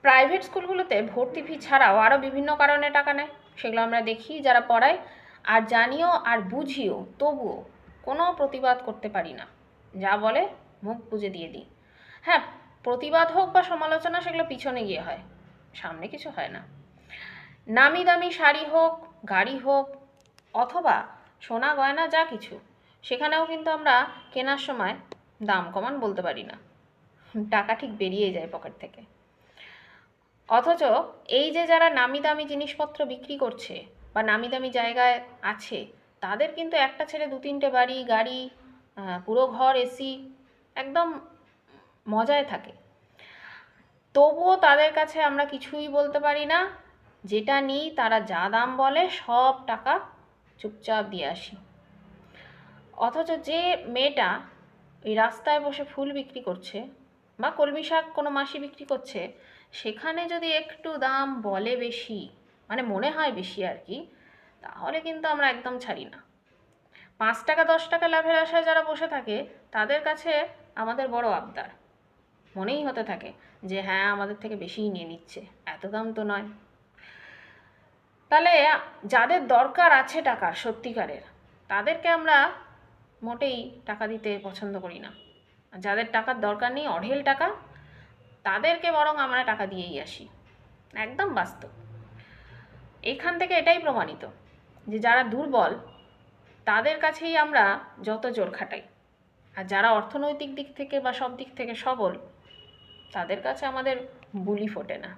Private স্কুলগুলোতে ভর্তি ফি ছাড়াও আরও বিভিন্ন কারণে টাকা নেয়, সেগুলো আমরা দেখি যারা পড়ায়, আর জানিও আর বুঝিও তবুও কোনো প্রতিবাদ করতে পারি না, যা বলে মুখ বুজে দিয়ে দিই। হ্যাঁ, প্রতিবাদ হোক বা সমালোচনা সেগুলো পিছনে গিয়ে হয়, সামনে কিছু হয় না। নামি দামি শাড়ি হোক, গাড়ি হোক, অথবা সোনা গয়না যা কিছু, সেখানেও কিন্তু আমরা কেনার সময় দাম কমান বলতে পারি না, টাকা ঠিক বেরিয়ে যায় পকেট থেকে। অথচ এই যে যারা নামি দামি জিনিসপত্র বিক্রি করছে বা নামি দামি জায়গায় আছে, তাদের কিন্তু একটা ছেড়ে দু তিনটে বাড়ি, গাড়ি, পুরো ঘর এসি, একদম মজায় থাকে। তবুও তাদের কাছে আমরা কিছুই বলতে পারি না, যেটা নিই তারা যা দাম বলে সব টাকা চুপচাপ দিয়ে আসি। অথচ যে মেয়েটা ওই রাস্তায় বসে ফুল বিক্রি করছে বা কলমি শাক কোনো মাসি বিক্রি করছে, সেখানে যদি একটু দাম বলে বেশি, মানে মনে হয় বেশি আর কি, তাহলে কিন্তু আমরা একদম ছাড়ি না। 5 টাকা 10 টাকা লাভের আশায় যারা বসে থাকে, তাদের কাছে আমাদের বড় আবদার, মনেই হতে থাকে যে হ্যাঁ আমাদের থেকে বেশিই নিয়ে নিচ্ছে, এত দাম তো নয়। তাহলে যাদের দরকার আছে টাকা সত্যিকারের, তাদেরকে আমরা মোটেই টাকা দিতে পছন্দ করি না। যাদের টাকার দরকার নেই, অঢেল টাকা, তাদেরকে বরং আমরা টাকা দিয়েই আসি। একদম বাস্তব। এখান থেকে এটাই প্রমাণিত যে যারা দুর্বল তাদের কাছেই আমরা যত জোর খাটাই, আর যারা অর্থনৈতিক দিক থেকে বা সব দিক থেকে সবল, তাদের কাছে আমাদের বুলি ফোটে না।